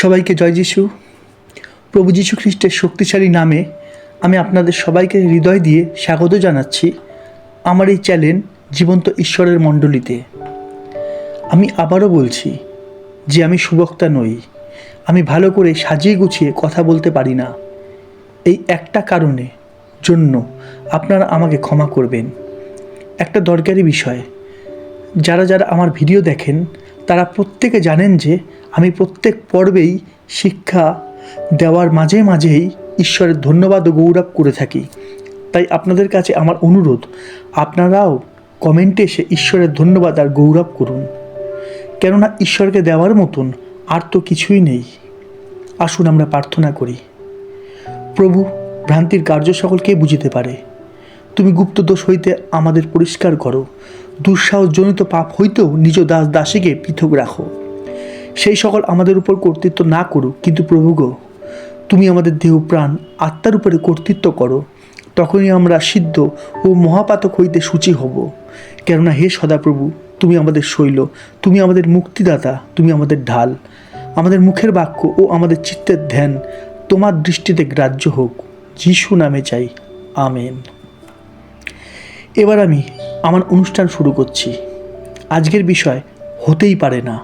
সবাইকে জয় যিশু। প্রভু যীশু খ্রিস্টের শক্তিশালী নামে আমি আপনাদের সবাইকে হৃদয় দিয়ে স্বাগত জানাচ্ছি আমার এই চ্যানেল জীবন্ত ঈশ্বরের মণ্ডলীতে। আমি আবারও বলছি যে আমি সুবক্তা নই, আমি ভালো করে সাজিয়ে গুছিয়ে কথা বলতে পারি না। এই একটা কারণে জন্য আপনারা আমাকে ক্ষমা করবেন। একটা দরকারি বিষয়, যারা যারা আমার ভিডিও দেখেন তারা প্রত্যেকে জানেন যে আমি প্রত্যেক পর্বেই শিক্ষা দেওয়ার মাঝে মাঝেই ঈশ্বরের ধন্যবাদ ও গৌরব করে থাকি। তাই আপনাদের কাছে আমার অনুরোধ, আপনারাও কমেন্টে এসে ঈশ্বরের ধন্যবাদ আর গৌরব করুন, কেননা ঈশ্বরকে দেওয়ার মতন আর তো কিছুই নেই। আসুন আমরা প্রার্থনা করি। প্রভু, ভ্রান্তির কার্য সকলকে বুঝিতে পারে, তুমি গুপ্ত দোষ হইতে আমাদের পরিষ্কার করো, দুঃসাহসজনিত পাপ হইতেও নিজ দাস দাসীকে পৃথক রাখো। সেই সকল আমাদের উপর কর্তৃত্ব না করুক, কিন্তু প্রভু গো, তুমি আমাদের দেহ প্রাণ আত্মার উপরে কর্তৃত্ব করো, তখনই আমরা সিদ্ধ ও মহাপাতক হইতে সূচি হব। কেননা হে সদাপ্রভু, তুমি আমাদের শৈল, তুমি আমাদের মুক্তিদাতা, তুমি আমাদের ঢাল। আমাদের মুখের বাক্য ও আমাদের চিত্তের ধ্যান তোমার দৃষ্টিতে গ্রাহ্য হোক। যিশু নামে চাই, আমেন। এবার আমি আমার অনুষ্ঠান শুরু করছি। আজকের বিষয় হতেই পারে না।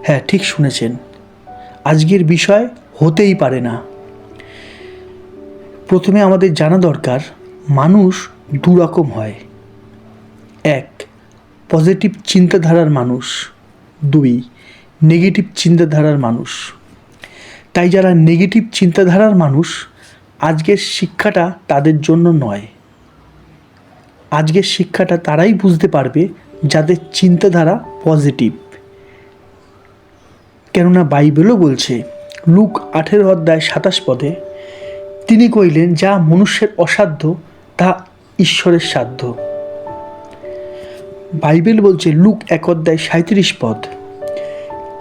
হ্যাঁ, ঠিক শুনেছেন, আজকের বিষয় হতেই পারে না। প্রথমে আমাদের জানা দরকার, মানুষ দু রকম হয়। এক, পজিটিভ চিন্তাধারার মানুষ। দুই, নেগেটিভ চিন্তাধারার মানুষ। তাই যারা নেগেটিভ চিন্তাধারার মানুষ, আজকের শিক্ষাটা তাদের জন্য নয়। আজকের শিক্ষাটা তারাই বুঝতে পারবে যাদের চিন্তাধারা পজিটিভ। কেননা বাইবেলও বলছে, লুক 18:27 তিনি কইলেন, যা মনুষ্যের অসাধ্য তা ঈশ্বরের সাধ্য। বাইবেল বলছে লুক 1:37,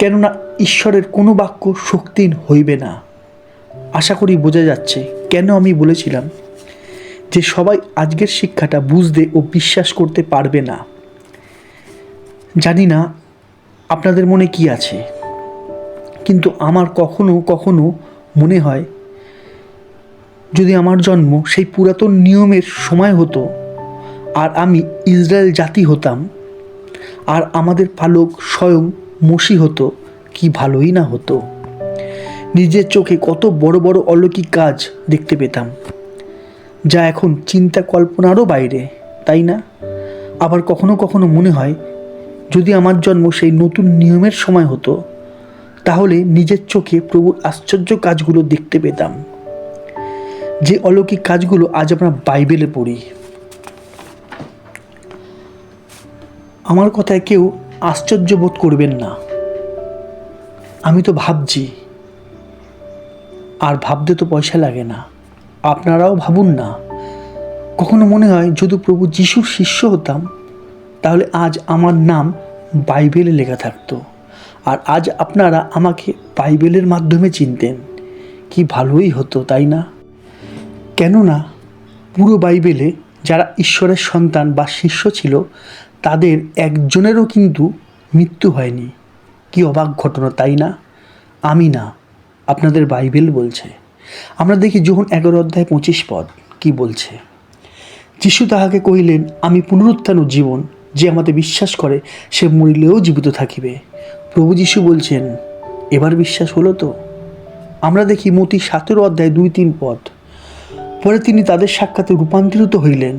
কেননা ঈশ্বরের কোনো বাক্য শক্তিহীন হইবে না। আশা করি বোঝা যাচ্ছে কেন আমি বলেছিলাম যে সবাই আজকের শিক্ষাটা বুঝতে ও বিশ্বাস করতে পারবে না। জানি না আপনাদের মনে কি আছে, কিন্তু আমার কখনো কখনো মনে হয়, যদি আমার জন্ম সেই পুরাতন নিয়মের সময় হতো আর আমি ইসরায়েল জাতি হতাম আর আমাদের পালক স্বয়ং মসি হতো, কি ভালোই না হতো। নিজের চোখে কত বড় বড় অলৌকিক কাজ দেখতে পেতাম, যা এখন চিন্তা কল্পনারও বাইরে, তাই না? আবার কখনো কখনো মনে হয়, যদি আমার জন্ম সেই নতুন নিয়মের সময় হতো, তাহলে নিজের চোখে প্রভুর আশ্চর্য কাজগুলো দেখতে পেতাম, যে অলৌকিক কাজগুলো আজ আমরা বাইবেলে পড়ি। আমার কথায় কেউ আশ্চর্য বোধ করবেন না। আমি তো ভাবছি, আর ভাবতে তো পয়সা লাগে না। আপনারাও ভাবুন না। কখনো মনে হয়, যদি প্রভু যিশুর শিষ্য হতাম, তাহলে আজ আমার নাম বাইবেলে লেখা থাকতো, আর আজ আপনারা আমাকে বাইবেলের মাধ্যমে চিনতেন। কি ভালোই হতো, তাই না? কেননা পুরো বাইবেলে যারা ঈশ্বরের সন্তান বা শিষ্য ছিল, তাদের একজনেরও কিন্তু মৃত্যু হয়নি। কি অবাক ঘটনা, তাই না? আমি না, আপনাদের বাইবেল বলছে। আমরা দেখি যোহন 11:25 কি বলছে, যিশু তাহাকে কহিলেন, আমি পুনরুত্থান ও জীবন, যে আমাকে বিশ্বাস করে সে মরিলেও জীবিত থাকিবে। প্রভু যিশু বলছেন, এবার বিশ্বাস হলো তো? আমরা দেখি মতি 17:2-3 পরে তিনি তাদের সাক্ষাতে রূপান্তরিত হইলেন,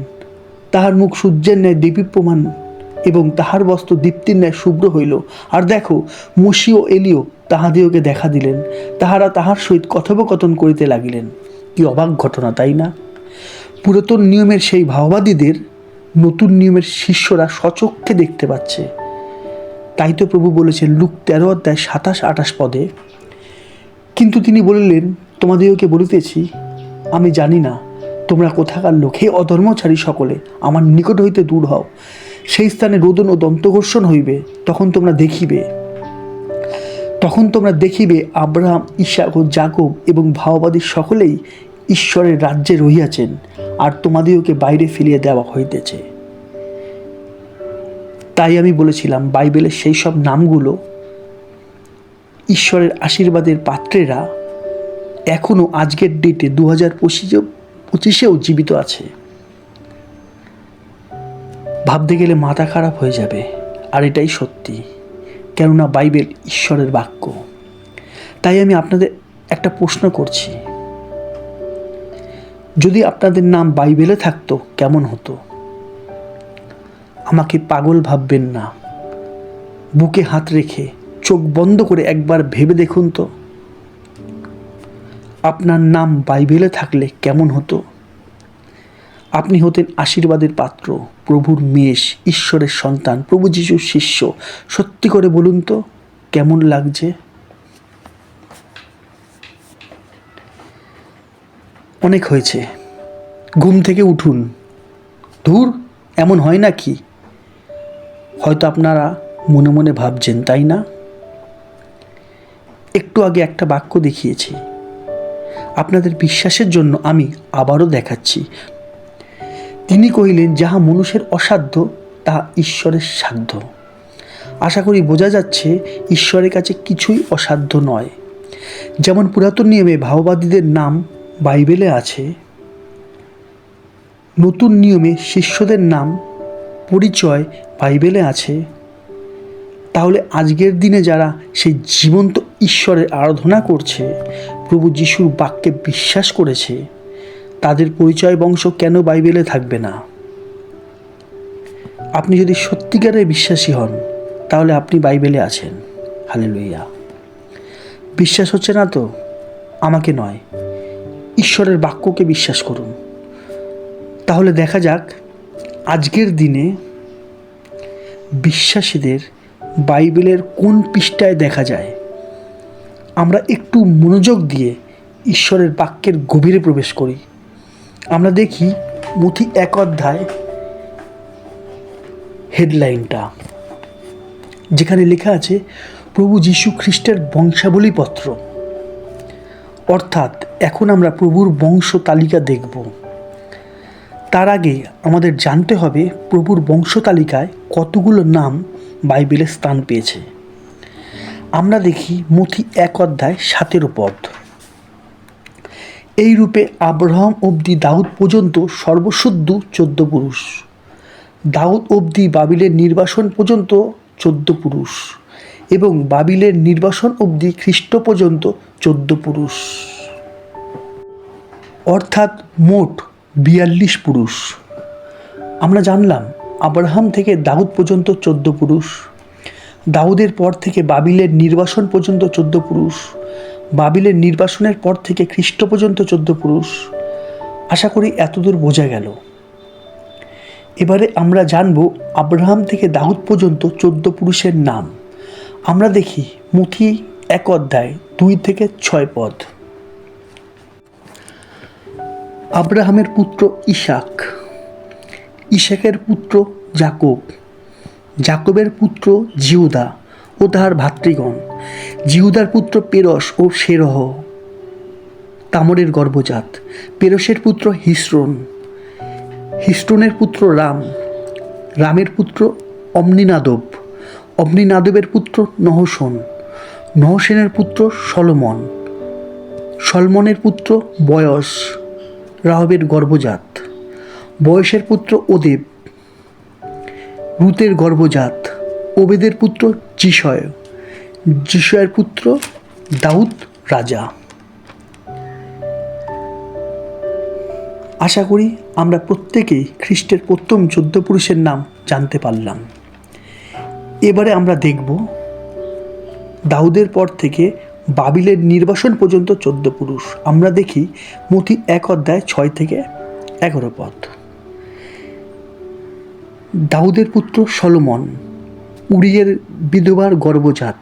তাহার মুখ সূর্যের ন্যায় দীপ্যমান এবং তাহার বস্ত্র দীপ্তির ন্যায় শুভ্র হইল। আর দেখো, মসি ও এলিও তাহাদিওকে দেখা দিলেন, তাহারা তাহার সহিত কথোপকথন করিতে লাগিলেন। কি অবাক ঘটনা, তাই না? পুরাতন নিয়মের সেই ভাওবাদীদের নতুন নিয়মের শিষ্যরা স্বচক্ষে দেখতে পাচ্ছে। তাই তো প্রভু বলেছেন লুক 13:27-28, কিন্তু তিনি বলিলেন, তোমাদিওকে বলিতেছি, আমি জানি না তোমরা কোথাকার লোক। হে অধর্মচারী সকলে, আমার নিকট হইতে দূর হও। সেই স্থানে রোদন ও দন্তঘর্ষণ হইবে, তখন তোমরা দেখিবে আব্রাহাম, ইসাক ও যাকব এবং ভাওবাদী সকলেই ঈশ্বরের রাজ্যে রহিয়াছেন, আর তোমাদিওকে বাইরে ফেলিয়া দেওয়া হইতেছে। তাই আমি বলেছিলাম, বাইবেলের সেই সব নামগুলো ঈশ্বরের আশীর্বাদের পাত্রেরা এখনও আজকের ডেটে 2025-এও জীবিত আছে। ভাবতে গেলে মাথা খারাপ হয়ে যাবে, আর এটাই সত্যি, কেননা বাইবেল ঈশ্বরের বাক্য। তাই আমি আপনাদের একটা প্রশ্ন করছি, যদি আপনাদের নাম বাইবেলে থাকতো কেমন হতো? আমাকে পাগল ভাববেন না, বুকে হাত রেখে চোখ বন্ধ করে একবার ভেবে দেখুন তো, আপনার নাম বাইবেলে থাকলে কেমন হতো? আপনি হতেন আশীর্বাদের পাত্র, প্রভুর মেষ, ঈশ্বরের সন্তান, প্রভু যিশুর শিষ্য। সত্যি করে বলুন তো, কেমন লাগছে? অনেক হয়েছে, ঘুম থেকে উঠুন। ধুর, এমন হয় নাকি? হয়তো আপনারা মনে মনে ভাবছেন, তাই না? একটু আগে একটা বাক্য দেখিয়েছি, আপনাদের বিশ্বাসের জন্য আমি আবারও দেখাচ্ছি। তিনি কহিলেন, যাহা মানুষের অসাধ্য তাহা ঈশ্বরের সাধ্য। আশা করি বোঝা যাচ্ছে ঈশ্বরের কাছে কিছুই অসাধ্য নয়। যেমন পুরাতন নিয়মে ভাববাদীদের নাম বাইবেলে আছে, নতুন নিয়মে শিষ্যদের নাম পরিচয় বাইবেলে আছে, তাহলে আজকের দিনে যারা সেই জীবন্ত ঈশ্বরের আরাধনা করছে, প্রভু যিশুর বাক্যে বিশ্বাস করেছে, তাদের পরিচয় বংশ কেন বাইবেলে থাকবে না? আপনি যদি সত্যিকারের বিশ্বাসী হন, তাহলে আপনি বাইবেলে আছেন। হালেলুয়া। বিশ্বাস হচ্ছে না তো আমাকে নয়, ঈশ্বরের বাক্যকে বিশ্বাস করুন। তাহলে দেখা যাক আজকের দিনে বিশ্বাসীদের বাইবেলের কোন পৃষ্ঠায় দেখা যায়। আমরা একটু মনোযোগ দিয়ে ঈশ্বরের বাক্যের গভীরে প্রবেশ করি। আমরা দেখি মথি 1 অধ্যায় হেডলাইনটা, যেখানে লেখা আছে প্রভু যীশু খ্রিস্টের বংশাবলীপত্র। অর্থাৎ এখন আমরা প্রভুর বংশ তালিকা দেখব। তার আগে আমাদের জানতে হবে প্রভুর বংশ তালিকায় কতগুলো নাম বাইবেলে স্থান পেয়েছে। আমরা দেখি মথি 1 অধ্যায় 17 পদ। এই রূপে আব্রাহাম অবধি দাউদ পর্যন্ত সর্বশুদ্ধ 14 পুরুষ, দাউদ অবধি বাবিলের নির্বাসন পর্যন্ত 14 পুরুষ, এবং বাবিলের নির্বাসন অবধি খ্রিস্ট পর্যন্ত 14 পুরুষ, অর্থাৎ মোট 42 পুরুষ। আমরা জানলাম আব্রাহাম থেকে দাউদ পর্যন্ত 14 পুরুষ, দাউদের পর থেকে বাবিলের নির্বাসন পর্যন্ত 14 পুরুষ, বাবিলের নির্বাসনের পর থেকে খ্রিস্ট পর্যন্ত 14 পুরুষ। আশা করি এতদূর বোঝা গেল। এবারে আমরা জানব আব্রাহাম থেকে দাউদ পর্যন্ত 14 পুরুষের নাম। আমরা দেখি মথি 1 অধ্যায় 2 থেকে 6 পদ। আব্রাহামের পুত্র ইসাক, ইসাকের পুত্র যাকব, যাকবের পুত্র জিহুদা ও তাহার ভাতৃগণ, জিহুদার পুত্র পেরস ও সেরহ, তামরের গর্ভজাত, পেরসের পুত্র হিস্রোন, হিস্রোনের পুত্র রাম, রামের পুত্র অম্নিনাদব, অম্নিনাদবের পুত্র নহশন, নহশনের পুত্র সলমন, সলমনের পুত্র বয়স, রাহবের গর্ভজাত, বয়সের পুত্র ওদেব, রুতের গর্ভজাত, ওবেদের পুত্র যিশয়, যিশয়ের পুত্র দাউদ রাজা। আশা করি আমরা প্রত্যেকেই খ্রিস্টের প্রথম 14 পুরুষের নাম জানতে পারলাম। এবারে আমরা দেখব দাউদের পর থেকে বাবিলের নির্বাসন পর্যন্ত 14 পুরুষ। আমরা দেখি মথি 1 অধ্যায় 6 থেকে 11 পদ। দাউদের পুত্র সলোমন, উরিয়ের বিধবার গর্ভজাত,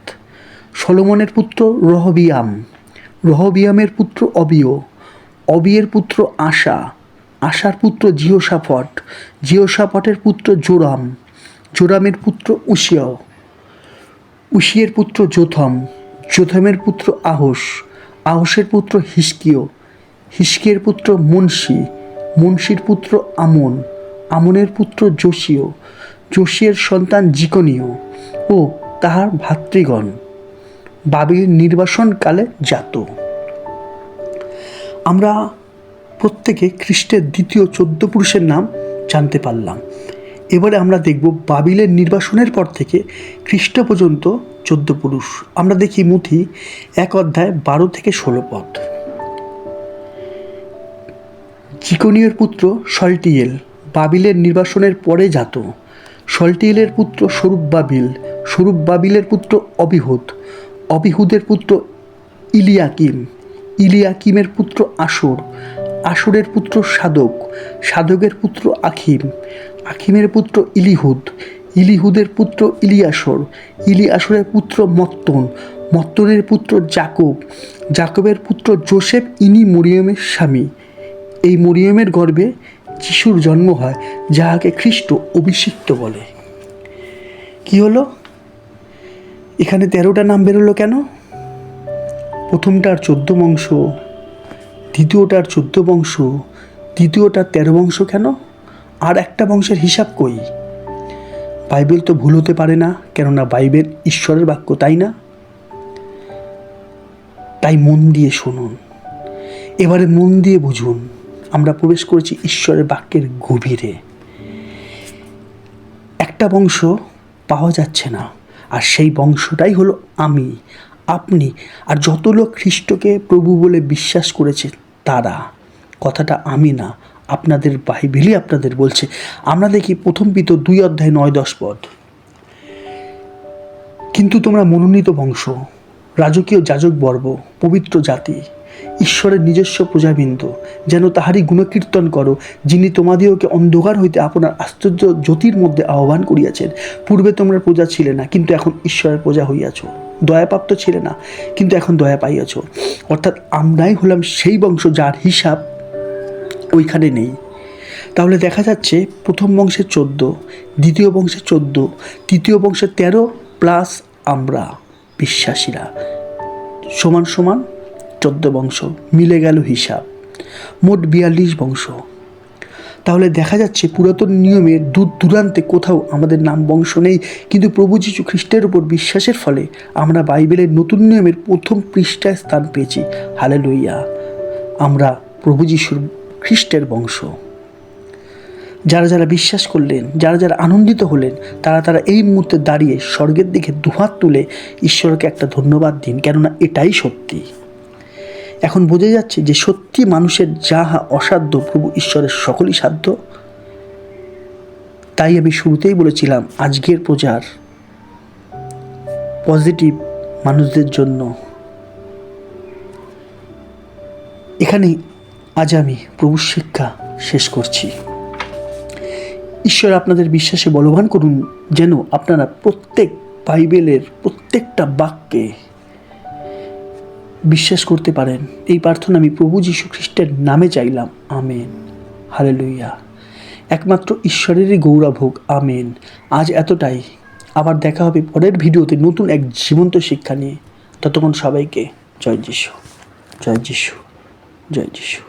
সলোমনের পুত্র রহবিয়াম, রহবিয়ামের পুত্র অবিয়, অবিয়ের পুত্র আশা, আশার পুত্র জিহোশাফট, জিহোশাফটের পুত্র জোরাম, জোরামের পুত্র উশিয়, উশিয়ের পুত্র যোথম, যোথমের পুত্র আহস, আহসের পুত্র হিস্কিয়, হিস্কিয়ের পুত্র মুনশি, মুনশির পুত্র আমন, আমনের পুত্র যোশীয়, যোশীয়ের সন্তান জিকনীয় ও তাহার ভাতৃগণ, বাবিল নির্বাসনকালে জাত। আমরা প্রত্যেকে খ্রিস্টের দ্বিতীয় 14 পুরুষের নাম জানতে পারলাম। এবারে আমরা দেখব বাবিলের নির্বাসনের পর থেকে খ্রিস্ট পর্যন্ত 14 পুরুষ। আমরা দেখি মুথি 1 অধ্যায় 12 থেকে 16 পদ। জিকোনিয়ের পুত্র সলটিয়েল বাবিলের নির্বাসনের পরে জাত। সলটিয়েলের পুত্র সরুব্বাবিল, সরুব্বাবিলের পুত্র অবিহুদ, অবিহুদের পুত্র ইলিয়াকিম, ইলিয়াকিমের পুত্র আশুর, আশুরের পুত্র সাদক, সাদকের পুত্র আখিম, আখিমের পুত্র ইলিহুদ, ইলিহুদের পুত্র ইলিয়াসর, ইলিয়াসরের পুত্র মত্তন, মত্তনের পুত্র জাকব, জাকবের পুত্র যোসেফ, ইনি মরিয়মের স্বামী। এই মরিয়মের গর্ভে যিশুর জন্ম হয়, যাহাকে খ্রিস্ট অভিষিক্ত বলে। কি হলো এখানে 13টা নাম বেরোলো কেন? প্রথমটার 14 বংশ, দ্বিতীয়টার 14 বংশ, তৃতীয়টার 13 বংশ কেন? আর একটা বংশের হিসাব কই? বাইবেল তো ভুল হতে পারে না, কেননা বাইবেল ঈশ্বরের বাক্য, তাই না? তাই মন দিয়ে শুনুন, এবারে মন দিয়ে বুঝুন। আমরা প্রবেশ করেছি ঈশ্বরের বাক্যের গভীরে। একটা বংশ পাওয়া যাচ্ছে না, আর সেই বংশটাই হলো আমি, আপনি, আর যত লোক খ্রিস্টকে প্রভু বলে বিশ্বাস করেছে তারা। কথাটা আমি না, আপনাদের বাইবেলই আপনাদের বলছে। আমরা দেখি প্রথম পিতর 2 অধ্যায় 9-10 পদ। কিন্তু তোমরা মনোনীত বংশ, রাজকীয় যাজক বর্গ, পবিত্র জাতি, ঈশ্বরের নিজস্ব প্রজাবৃন্দ, যেন তাহারই গুণকীর্তন করো, যিনি তোমাদিওকে অন্ধকার হইতে আপনার আশ্চর্য জ্যোতির মধ্যে আহ্বান করিয়াছেন। পূর্বে তোমরা প্রজা ছিলে না, কিন্তু এখন ঈশ্বরের প্রজা হইয়াছ। দয়াপ্রাপ্ত ছিলে না, কিন্তু এখন দয়া পাইয়াছ। অর্থাৎ আমরাই হলাম সেই বংশ যার হিসাব ওইখানে নেই। তাহলে দেখা যাচ্ছে প্রথম বংশের 14, দ্বিতীয় বংশের 14, তৃতীয় বংশের 13 প্লাস আমরা বিশ্বাসীরা সমান সমান 14 বংশ, মিলে গেল হিসাব, মোট 42 বংশ। তাহলে দেখা যাচ্ছে পুরাতন নিয়মের দূর দূরান্তে কোথাও আমাদের নাম বংশ নেই, কিন্তু প্রভু যীশু খ্রিস্টের উপর বিশ্বাসের ফলে আমরা বাইবেলের নতুন নিয়মের প্রথম পৃষ্ঠায় স্থান পেয়েছি। হালেলুইয়া! আমরা প্রভু যীশুর খ্রিস্টের বংশ। যারা যারা বিশ্বাস করলেন, যারা যারা আনন্দিত হলেন, তারা এই মুহূর্তে দাঁড়িয়ে স্বর্গের দিকে দুহাত তুলে ঈশ্বরকে একটা ধন্যবাদ দিন, কেননা এটাই সত্যি। এখন বোঝা যাচ্ছে যে সত্যি মানুষের যাহা অসাধ্য প্রভু ঈশ্বরের সকলই সাধ্য। তাই আমি শুরুতেই বলেছিলাম আজকের প্রচার পজিটিভ মানুষদের জন্য। এখানেই আজ আমি প্রভুর শিক্ষা শেষ করছি। ঈশ্বর আপনাদের বিশ্বাসে বলবান করুন, যেন আপনারা প্রত্যেক বাইবেলের প্রত্যেকটা বাক্যে বিশ্বাস করতে পারেন। এই প্রার্থনা আমি প্রভু যীশু খ্রিস্টের নামে চাইলাম। আমেন। হালেলুইয়া। একমাত্র ঈশ্বরেরই গৌরব হোক। আমেন। আজ এতটাই। আবার দেখা হবে পরের ভিডিওতে নতুন এক জীবন্ত শিক্ষা নিয়ে। ততক্ষণ সবাইকে জয় যিশু, জয় যিশু, জয় যিশু।